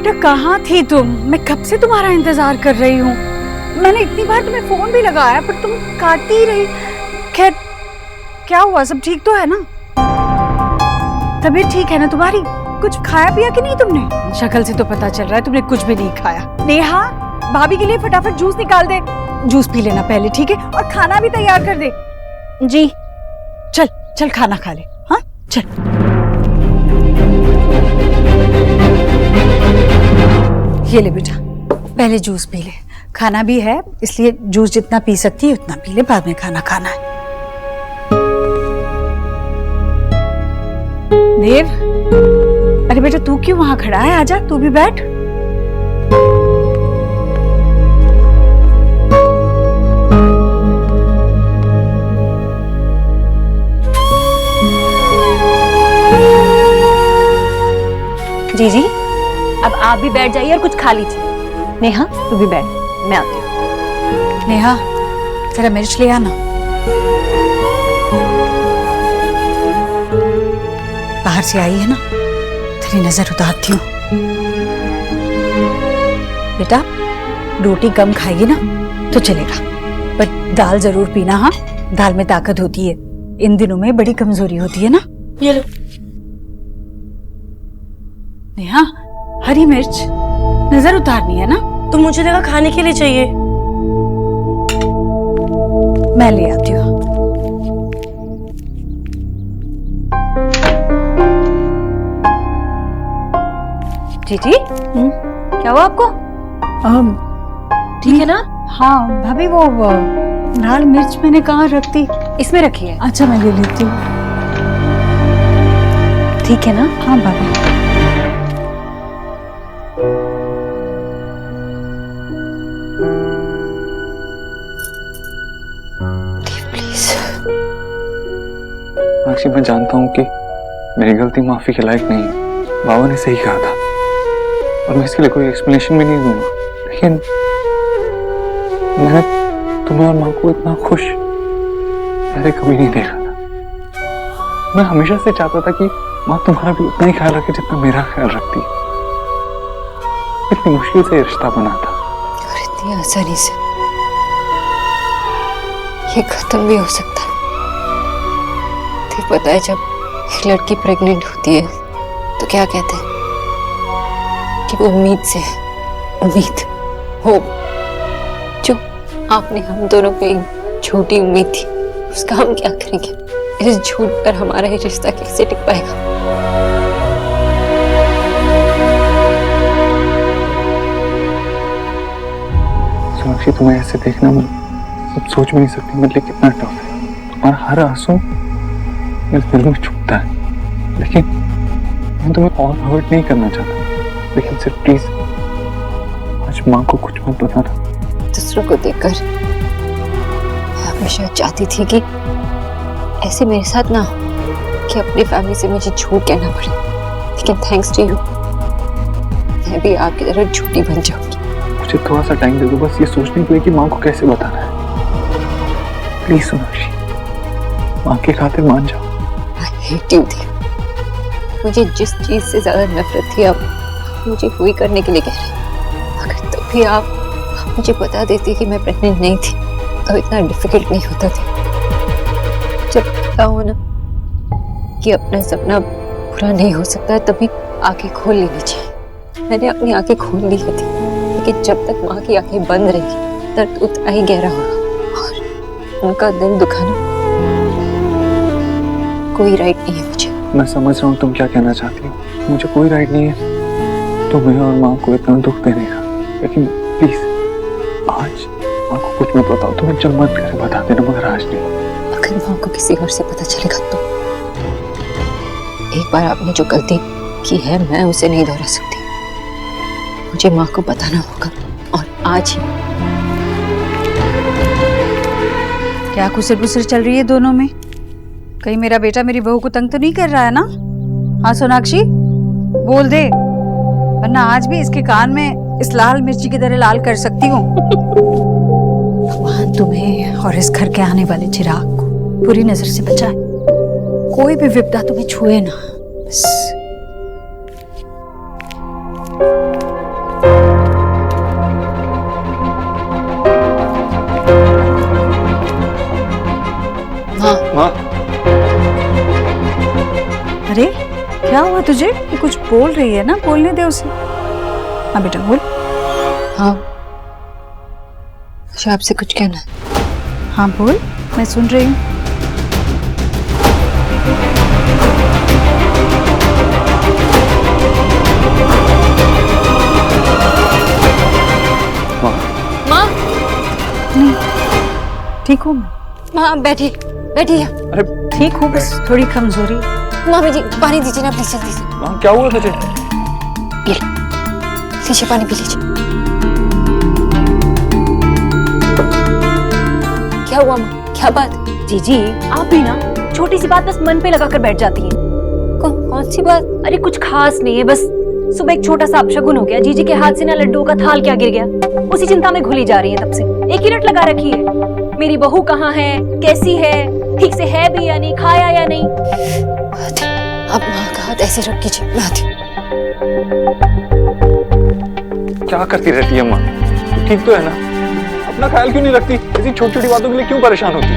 बेटा कहाँ थी तुम? मैं कब से तुम्हारा इंतजार कर रही हूँ। मैंने इतनी बार तुम्हें फोन भी लगाया पर तुम काटती ही रही। खैर क्या हुआ, सब ठीक तो है ना? तबीयत ठीक है ना तुम्हारी? कुछ खाया पिया कि नहीं तुमने? शक्ल से तो पता चल रहा है तुमने कुछ भी नहीं खाया। नेहा भाभी के लिए फटाफट जूस निकाल दे। जूस पी लेना पहले, ठीक है? और खाना भी तैयार कर दे। जी चल चल खाना खा ले। हाँ चल। ये ले बेटा, पहले जूस पी ले। खाना भी है इसलिए जूस जितना पी सकती है उतना पी ले, बाद में खाना खाना है। देव, अरे बेटा तू क्यों वहां खड़ा है? आजा तू भी बैठ। जी जी, अब आप भी बैठ जाइए और कुछ खा लीजिए। नेहा तू भी बैठ, मैं आती हूँ। नेहा जरा मिर्च ले आना। बाहर से आई है ना, तेरी नजर उतारती हूँ। बेटा रोटी कम खाएगी ना तो चलेगा, पर दाल जरूर पीना। हाँ, दाल में ताकत होती है, इन दिनों में बड़ी कमजोरी होती है ना। ये लो। नेहा हरी मिर्च नजर उतारनी है ना? तो मुझे लगा खाने के लिए चाहिए। मैं ले आती हूँ। जी क्या हुआ आपको? ठीक है ना? हाँ भाभी, वो लाल मिर्च मैंने कहाँ रख दी? इसमें रखी है। अच्छा मैं ले लेती हूँ। ठीक है ना? हाँ भाभी। साक्षी, मैं जानता हूँ कि मेरी गलती माफी के लायक नहीं है। बाबा ने सही कहा था और मैं इसके लिए कोई एक्सप्लेनेशन भी नहीं दूंगा, लेकिन मैंने तुम्हें और माँ को इतना खुश पहले कभी नहीं देखा था। मैं हमेशा से चाहता था कि माँ तुम्हारा भी उतना ही ख्याल रखे जितना मेरा ख्याल रखती है। इतनी मुश्किल से ये रिश्ता बना था और इतनी आसानी से ये खत्म भी हो सकता है। तो पता है जब एक लड़की प्रेग्नेंट होती है तो क्या कहते हैं कि वो उम्मीद से है, उम्मीद, होप। जो आपने हम दोनों पे एक झूठी उम्मीद थी, उसका हम क्या करेंगे? इस झूठ पर हमारा ये रिश्ता कैसे टिक पाएगा? साक्षी, तुम्हें ऐसे देखना मैं सब सोच भी नहीं सकती मेरे लिए कितना टफ है। तुम्हारा हर आंसू मेरे दिल में चुभता है, लेकिन मैं तुम्हें और हर्ट नहीं करना चाहता। लेकिन सिर्फ प्लीज आज माँ को कुछ मत बताना। दूसरों को देखकर मैं हमेशा चाहती थी कि ऐसे मेरे साथ ना हो, कि अपनी फैमिली से मुझे झूठ कहना पड़े। लेकिन थैंक्स टू यू मैं भी आपकी तरह झूठी बन जाऊंगी। मुझे थोड़ा सा टाइम दे दो, बस ये सोचने के लिए कि माँ को कैसे बताना है। प्लीज सोनाक्षी, माँ के खातिर मान जाओ। I hate you dear। मुझे जिस चीज से ज्यादा नफरत थी, अब मुझे वही करने के लिए कह रहे। अगर तो भी आप मुझे बता देती कि मैं प्रेग्नेंट नहीं थी तो इतना डिफिकल्ट नहीं होता था। जब पता हो ना कि अपना सपना पूरा नहीं हो सकता, तभी आंखें खोल लेनी चाहिए। मैंने अपनी आंखें खोल ली थी, लेकिन जब तक माँ की आंखें बंद रहेगी दर्द उतना ही गहरा होगा और उनका दिल दुखाना कोई राइट नहीं है मुझे। मैं समझ रहा हूँ तुम क्या कहना चाहती हो। मुझे कोई राइट नहीं है तुम्हें और माँ को इतना दुख देने का, लेकिन प्लीज आज माँ को कुछ मत बताओ। तुम्हें जब मत करे बता देना, मगर आज नहीं। अगर माँ को किसी और से पता चलेगा तो एक बार आपने जो गलती की है मैं उसे नहीं दोहरा सकती। मुझे माँ को बताना होगा और आज ही। क्या खुसर पुसर चल रही है दोनों में? कहीं मेरा बेटा मेरी बहू को तंग तो नहीं कर रहा है ना? हाँ सोनाक्षी बोल दे, वरना आज भी इसके कान में इस लाल मिर्ची की तरह लाल कर सकती हूँ। भगवान तुम्हें और इस घर के आने वाले चिराग को बुरी नजर से बचाए। कोई भी विपदा तुम्हें छुए ना, बस। तुझे? ये कुछ बोल रही है ना, बोलने दे उसे। हाँ बेटा बोल। हाँ, मुझे आपसे कुछ कहना है। हाँ बोल, मैं सुन रही हूँ। माँ, नहीं, ठीक हूँ मैं। माँ बैठिए, बैठिए। अरे ठीक हूँ, बस थोड़ी कमजोरी। मामी जी पानी दीजिए ना प्लीज, जल्दी से। माँ क्या हुआ तुझे? ये लीजिए, पानी पी लीजिए। क्या हुआ माँ, क्या बात? जीजी आप भी ना छोटी सी बात बस मन पे लगा कर बैठ जाती हैं। कौन सी बात? अरे कुछ खास नहीं है, बस सुबह एक छोटा सा अपशगुन हो गया। जीजी के हाथ से ना लड्डू का थाल क्या गिर गया, उसी चिंता में घुली जा रही है तब से। एक ही रट लगा रखी है, मेरी बहू कहाँ है, कैसी है, ठीक से है भी या नहीं, खाया या नहीं। अब माँ का हाथ ऐसे रख कीजिए, मैं आती हूँ। क्या करती रहती है माँ? ठीक तो है ना? अपना ख्याल क्यों नहीं रखती? ऐसी छोटी छोटी बातों के लिए क्यों परेशान होती?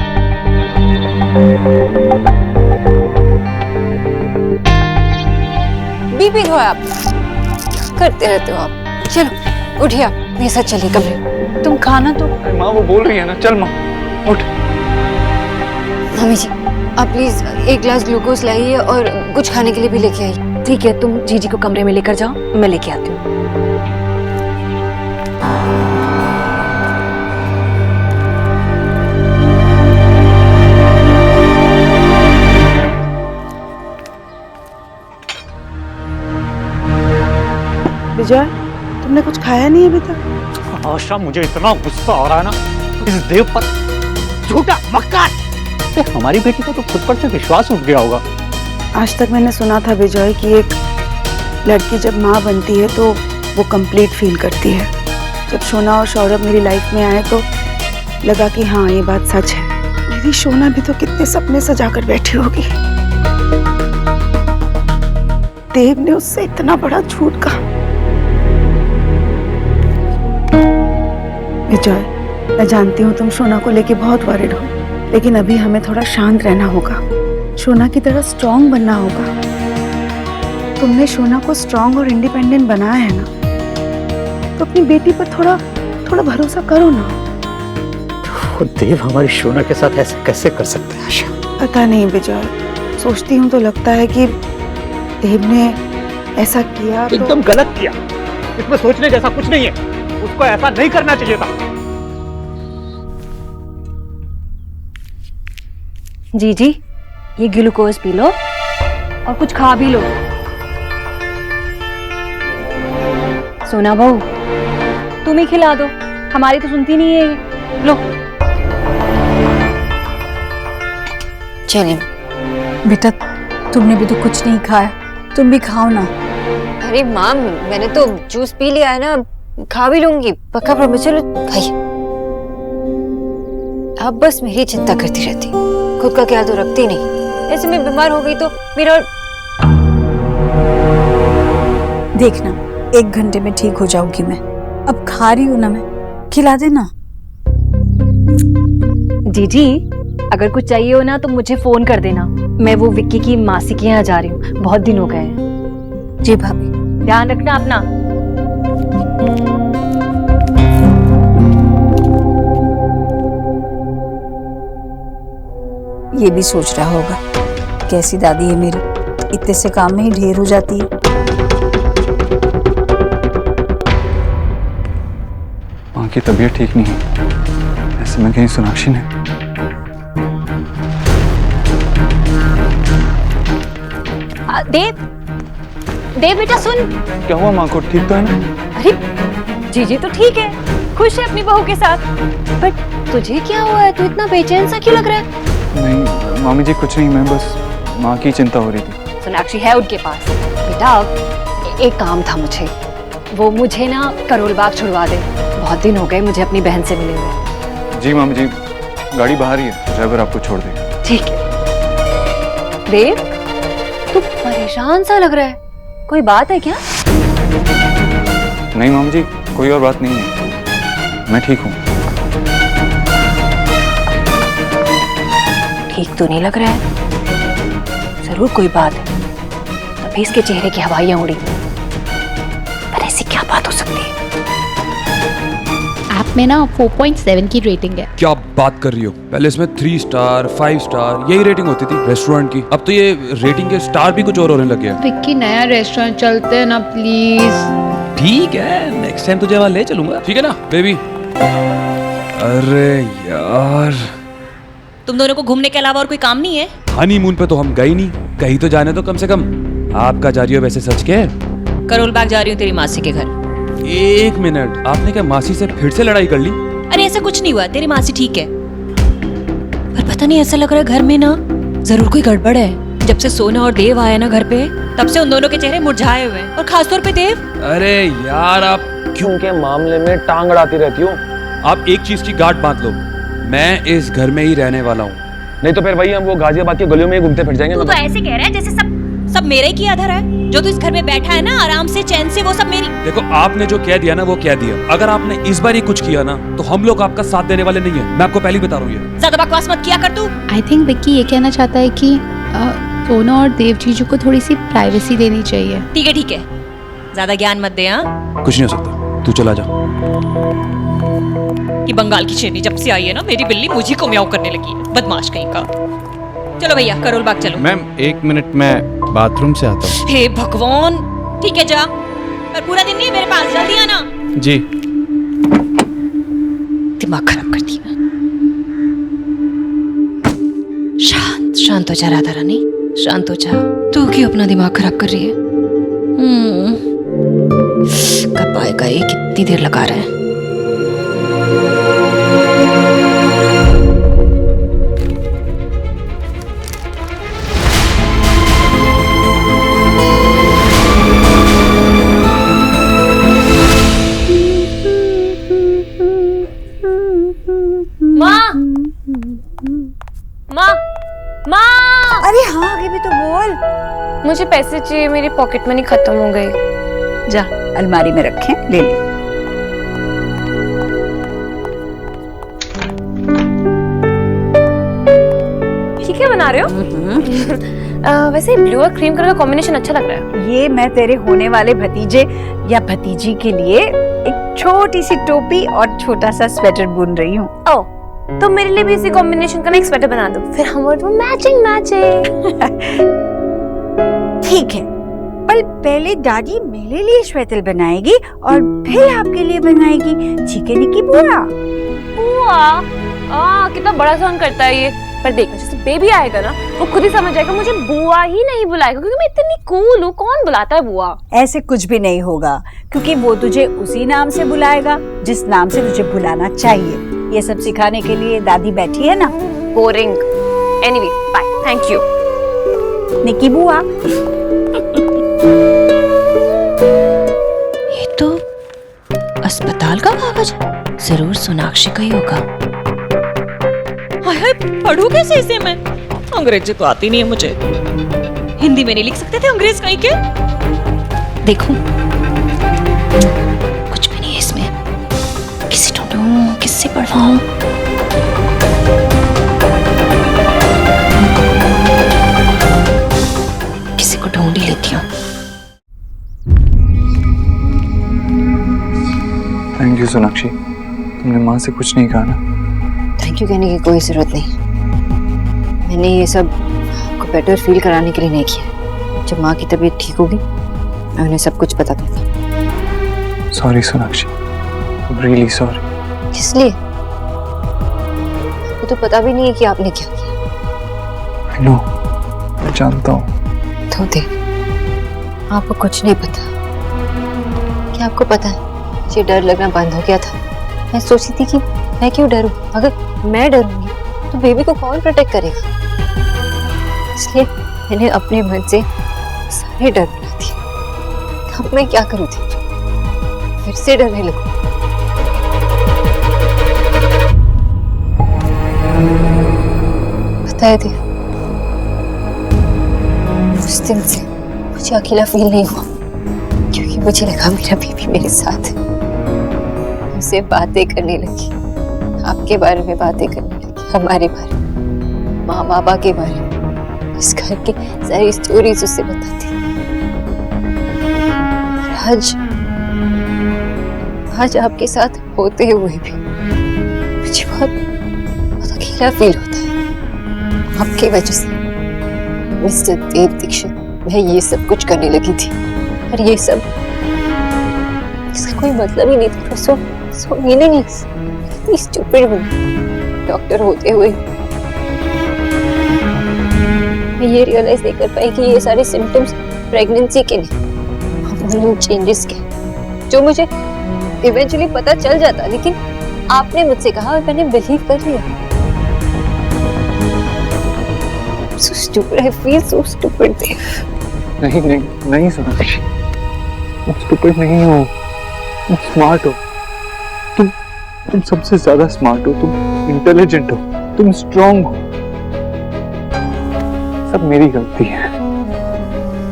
बीपी हो आप, क्या करते रहते हो आप? चलो उठिए, आप मेरे साथ चलिए कमरे। तुम खाना तो। अरे माँ वो बोल रही है ना, चल माँ उठ। मम्मी जी आप प्लीज एक ग्लास ग्लूकोज लाइए और कुछ खाने के लिए भी लेके आइए। ठीक है, तुम जीजी को कमरे में लेकर जाओ, मैं लेके आती हूँ। विजय, तुमने कुछ खाया नहीं अभी तक? आशा, मुझे इतना गुस्सा आ रहा है ना इस देव पर। झूठा मक्कार! हमारी बेटी को तो खुद पर से विश्वास उठ गया होगा। आज तक मैंने सुना था विजय कि एक लड़की जब माँ बनती है तो वो कंप्लीट फील करती है। जब शोना और सौरभ मेरी लाइफ में आए तो लगा कि हाँ ये बात सच है। मेरी शोना भी तो कितने सपने सजा कर बैठी होगी। देव ने उससे इतना बड़ा झूठ कहा। विजय, मैं जानती हूँ तुम शोना को लेके बहुत वरिड हो, लेकिन अभी हमें थोड़ा शांत रहना होगा। शोना की तरह स्ट्रांग बनना होगा। तुमने शोना को स्ट्रांग और इंडिपेंडेंट बनाया है ना, तो अपनी बेटी पर थोड़ा भरोसा करो ना। तो देव हमारी शोना के साथ ऐसे कैसे कर सकते हैं आशा? पता नहीं विजय, सोचती हूँ तो लगता है कि देव ने ऐसा किया तो एकदम गलत किया। इसमें सोचने जैसा कुछ नहीं है। उसको ऐसा नहीं करना चाहिए था। जीजी ये ग्लूकोज पी लो और कुछ खा भी लो। सोना बहू तुम ही खिला दो, हमारी तो सुनती नहीं है ये। लो। चलिए। बेटा तुमने भी तो कुछ नहीं खाया, तुम भी खाओ ना। अरे माँ मैंने तो जूस पी लिया है ना, खा भी लूंगी पक्का प्रॉमिस। चलो खाइए। आप बस मेरी चिंता करती रहती, खुद का ख्याल तो रखती नहीं। ऐसे में बीमार हो गई तो मेरा। देखना 1 घंटे में ठीक हो जाऊंगी मैं। अब खा रही हूँ ना मैं, खिला देना। जीजी अगर कुछ चाहिए हो ना तो मुझे फोन कर देना। मैं वो विक्की की मासी के यहाँ जा रही हूँ, बहुत दिन हो गए हैं। जी भाभी। ध्यान रखना अपना। ये भी सोच रहा होगा कैसी दादी है मेरी, इतने से काम में ही ढेर हो जाती है। माँ की तबीयत ठीक नहीं है, ऐसे में कहीं सोनाक्षी ने। देव देव बेटा सुन। क्या हुआ माँ को? ठीक तो है ना? अरे जीजी तो ठीक है, खुश है अपनी बहू के साथ। पर तुझे क्या हुआ है, तू इतना बेचैन सा क्यों लग रहा है? नहीं मामी जी कुछ नहीं, मैं बस माँ की चिंता हो रही थी। सोनाक्षी है उनके पास। बेटा एक काम था मुझे, वो मुझे ना करोल बाग छुड़वा दे। बहुत दिन हो गए मुझे अपनी बहन से मिले हुए। जी मामी जी, गाड़ी बाहर ही है, ड्राइवर आपको छोड़ देगा। ठीक है। देव तू परेशान सा लग रहा है, कोई बात है क्या? नहीं मामी जी कोई और बात नहीं है, मैं ठीक हूँ। ठीक तो नहीं लग रहा है, जरूर कोई बात है, परवेज के चेहरे की हवाइयां उड़ी, पर ऐसी क्या बात हो सकती है? ऐप में ना 4.7 की रेटिंग है। क्या बात कर रही हो? पहले इसमें 3 स्टार 5 स्टार यही रेटिंग होती थी रेस्टोरेंट की, अब तो ये रेटिंग के स्टार भी कुछ और होने लगे हैं। विक्की नया रेस्टोरेंट चलते हैं ना प्लीज। ठीक है, नेक्स्ट टाइम तुझे वहां ले चलूंगा, ठीक है ना बेबी? अरे यार, तुम दोनों को घूमने के अलावा और कोई काम नहीं है? हनीमून पे तो हम गए नहीं, कहीं तो जाने तो कम से कम। आपका जा रही हो वैसे सच के? करोल बाग जा रही हूँ तेरी मासी के घर। 1 मिनट, आपने क्या मासी से फिर से लड़ाई कर ली? अरे ऐसा कुछ नहीं हुआ, तेरी मासी ठीक है। पर पता नहीं, ऐसा लग रहा है घर में ना जरूर कोई गड़बड़ है। जब से सोना और देव आया ना घर पे, तब से उन दोनों के चेहरे मुरझाए हुए हैं, और खासतौर पे देव। अरे यार, आप क्यों के मामले में टांग अड़ाती रहती हो? आप एक चीज की गांठ बांध लो, मैं इस घर में ही रहने वाला हूँ, नहीं तो फिर वही हम वो गाजियाबाद की गलियों में ही घूमते फिर जाएंगे। तू तो ऐसे कह रहा है जैसे सब मेरे की आधार है। जो तू इस घर में बैठा है ना आराम से चैन से, वो सब मेरी। देखो, आपने जो कह दिया ना वो कह दिया। अगर आपने इस बार ही कुछ किया ना तो हम लोग आपका साथ देने वाले नहीं है, मैं आपको पहले ही बता रहा हूँ ये। ज्यादा बकवास मत किया कर तू। आई थिंक विक्की ये कहना चाहता है कि सोना और देव जीजू को थोड़ी सी प्राइवेसी देनी चाहिए। ठीक है ठीक है, ज्यादा ज्ञान मत दे। हाँ, कुछ नहीं हो सकता, तू चला जा। ये बंगाल की शेरनी जब से आई है ना, मेरी बिल्ली मुझे को म्याऊं करने लगी है, बदमाश कहीं का। चलो भैया, करोल बाग चलो। मैम 1 मिनट, मैं बाथरूम से आता हूँ। हे भगवान, ठीक है जा, पर पूरा दिन नहीं, मेरे पास जल्दी आना। जी। दिमाग खराब कर दिया। शांत शांत हो जा राधा रानी, शांत हो जा। तू क्यों अपना दिमाग खराब कर रही है? कब आएगा ये? कितनी देर लगा रहा है? माँ, माँ, माँ। अरे हाँ, आगे भी तो बोल। मुझे पैसे चाहिए, मेरी पॉकेट मनी खत्म हो गई। जा, अलमारी में रखे, ले ले। ये क्या बना रहे हो? वैसे ब्लू और क्रीम कलर का कॉम्बिनेशन अच्छा लग रहा है। ये मैं तेरे होने वाले भतीजे या भतीजी के लिए एक छोटी सी टोपी और छोटा सा स्वेटर बुन रही हूँ। ओह, तो मेरे लिए भी इसी कॉम्बिनेशन का ना एक स्वेटर बना दो, फिर हम और वो मैचिंग मैचिंग। ठीक है, पर पहले दादी मेरे लिए स्वेटर बनाएगी और फिर आपके लिए बनाएगी। ठीक है निकी बुआ? बुआ, कितना बड़ा साउंड करता है ये। पर देखो, जैसे बेबी आएगा ना, वो खुद ही समझ जाएगा मुझे बुआ ही नहीं बुलाएगा, क्योंकि मैं इतनी कूल हूँ। कौन बुलाता है बुआ? ऐसे कुछ भी नहीं होगा, क्योंकि वो तुझे उसी नाम से बुलाएगा जिस नाम से तुझे बुलाना चाहिए। ये सब सिखाने के लिए दादी बैठी है ना। Boring. Anyway, bye, thank you Nikki बुआ। ये तो अस्पताल का कागज है, जरूर सोनाक्षी का ही होगा। हाय हाय, पढ़ूं कैसे इसे मैं? अंग्रेजी तो आती नहीं है मुझे। हिंदी में नहीं लिख सकते थे अंग्रेज कहीं के? देखूं, कुछ भी नहीं है इसमें। किसे ढूंढूं, किससे पढ़वाऊं? किसी को ढूंढ ही लेती हूँ। थैंक यू सोनाक्षी, तुमने माँ से कुछ नहीं कहा ना? थैंक यू कहने की कोई जरूरत नहीं। मैंने ये सब आपको बेटर फील कराने के लिए नहीं किया। जब माँ की तबीयत ठीक होगी मैं उन्हें सब कुछ बता दूंगा। Sorry Sonakshi, really sorry. किस लिए? आपको तो पता भी नहीं है कि आपने क्या किया। आई नो, मैं जानता हूँ। तो देव, आपको कुछ नहीं पता। क्या आपको पता है मुझे डर लगना बंद हो गया था? मैं सोचती थी कि मैं क्यों डरूं? अगर मैं डरूंगी तो बेबी को कौन प्रोटेक्ट करेगा? इसलिए मैंने अपने मन से सारे डर भुला दिए। अब मैं क्या करूं थी? फिर से डरने लगूं। पता है देव, उस दिन से मुझे अकेला फील नहीं हुआ, क्योंकि मुझे लगा मेरा बेबी मेरे साथ है। उससे बातें करने लगी, आपके बारे में बातें करने लगी, हमारे बारे में, माँ बाबा के बारे में, इस घर की सारी स्टोरीज उससे बताती। आज आपके साथ होते हुए भी मुझे बहुत अकेला फील होता है आपकी वजह से। मिस्टर देव दीक्षित, मैं ये सब कुछ करने लगी थी और ये सब इसका कोई मतलब ही नहीं था। सो मीनिंगलेस, इतनी स्टूपिड हूँ डॉक्टर होते हुए। मैं ये रियलाइज नहीं कर पाई कि ये सारे सिम्टम्स प्रेगनेंसी के नहीं, हार्मोनल चेंजेस के, जो मुझे इवेंचुअली पता चल जाता, लेकिन आपने मुझसे कहा और मैंने बिलीव कर लिया। So stupid, I feel so stupid, Dev. नहीं सोनाक्षी, तुम स्टूपिड नहीं हो, तुम स्मार्ट हो। तुम सबसे ज्यादा स्मार्ट हो, तुम इंटेलिजेंट हो, तुम स्ट्रांग हो। सब मेरी गलती है,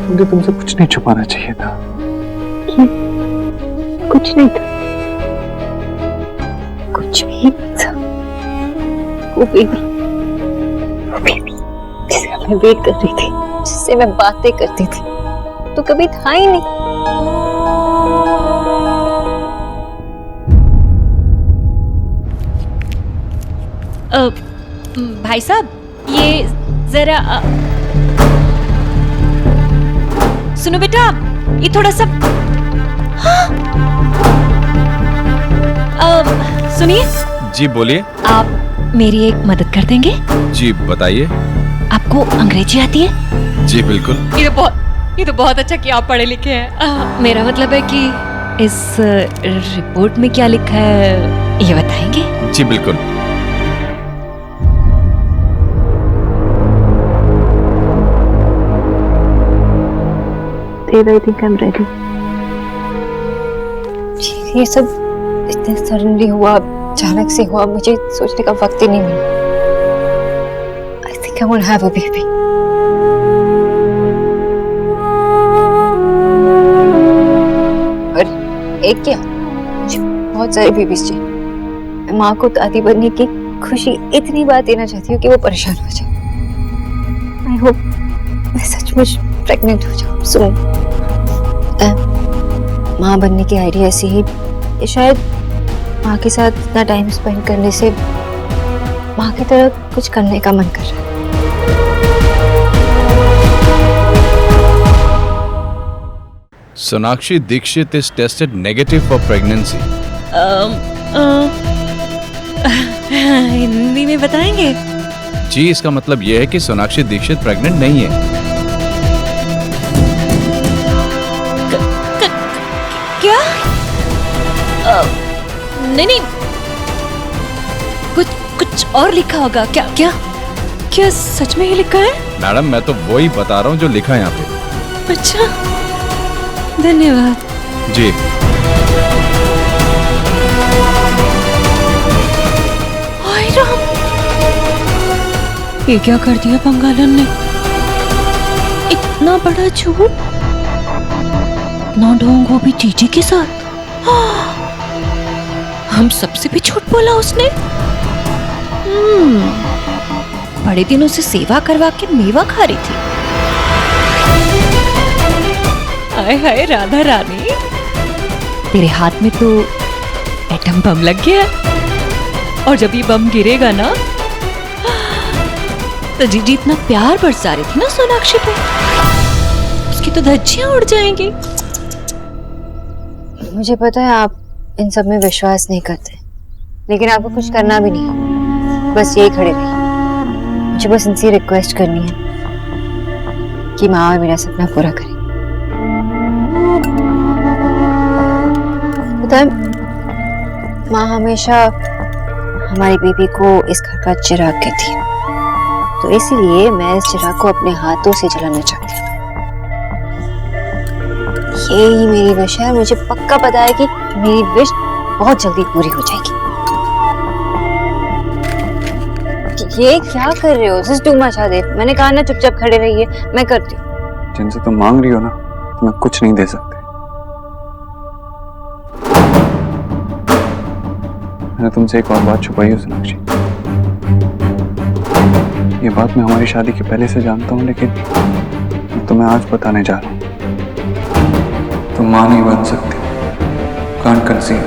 मुझे तुमसे कुछ नहीं छुपाना चाहिए था। कुछ नहीं था, कुछ भी नहीं था। वो बेबी जिसे मैं वेट कर रही थी, जिससे मैं बातें करती थी, तो कभी था ही नहीं। भाई साहब, ये जरा सुनो बेटा, ये थोड़ा सा सुनिए। जी बोलिए। आप मेरी एक मदद कर देंगे? जी बताइए। आपको अंग्रेजी आती है? जी बिल्कुल। ये तो बहुत अच्छा कि आप पढ़े लिखे हैं। मेरा मतलब है कि इस रिपोर्ट में क्या लिखा है ये बताएंगे? जी बिल्कुल। I think I'm ready. ये सब इतने सडनली हुआ, अचानक से हुआ, मुझे सोचने का वक्त ही नहीं मिला। I think I want to have a baby. और एक क्या, मुझे बहुत सारे बेबीज चाहिए। मैं माँ को दादी बनने की खुशी इतनी बार देना चाहती हूँ कि वो परेशान हो जाए। I hope मैं सचमुच प्रेग्नेंट हो जाऊँ soon. माँ बनने की आइडिया ऐसी ही, शायद माँ के साथ इतना टाइम स्पेंड करने से माँ की तरह कुछ करने का मन कर रहा है। Sonakshi Dikshit is tested negative for pregnancy. Hindi में बताएंगे? जी, इसका मतलब यह है कि सोनाक्षी दीक्षित प्रेग्नेंट नहीं है। क्या? नहीं, कुछ और लिखा होगा क्या? क्या सच में ही लिखा है? मैडम, मैं तो वही बता रहा हूँ जो लिखा है यहाँ पे। अच्छा, धन्यवाद। जी। हाय राम, ये क्या कर दिया बंगालन ने? इतना बड़ा झूठ, ना ढोंग, वो भी जीजी के साथ। हम सबसे भी झूठ बोला उसने। बड़े दिनों से सेवा करवा के मेवा खा रही थी। हाय हाय राधा रानी, तेरे हाथ में तो एटम बम लग गया, और जब ये बम गिरेगा ना तो जीजी इतना प्यार बरसा रही थी ना सोनाक्षी पे, उसकी तो धज्जियां उड़ जाएंगी। मुझे पता है आप इन सब में विश्वास नहीं करते, लेकिन आपको कुछ करना भी नहीं, बस यही खड़े रहिए। मुझे बस इनसे रिक्वेस्ट करनी है कि माँ मेरा सपना पूरा करे। पता है, माँ हमेशा हमारी बेबी को इस घर का चिराग कहती है, तो इसीलिए मैं इस चिराग को अपने हाथों से जलाना चाहती हूँ। यही मेरी विश है। मुझे पक्का पता है कि मेरी विश बहुत जल्दी पूरी हो जाएगी। ये क्या कर रहे हो? जस्ट डू मच आदेव। मैंने कहा ना चुपचाप खड़े रहिए, मैं करती हूँ। जिनसे तुम मांग रही हो ना, तो मैं कुछ नहीं दे सकते। मैंने तुमसे एक और बात छुपाई है सोनाक्षी। ये बात मैं हमारी शादी के पहले से जानता हूँ, लेकिन मैं तुम्हें आज बताने जा रहा हूँ। तुम मां नहीं बन सकती, कांट कंसीव।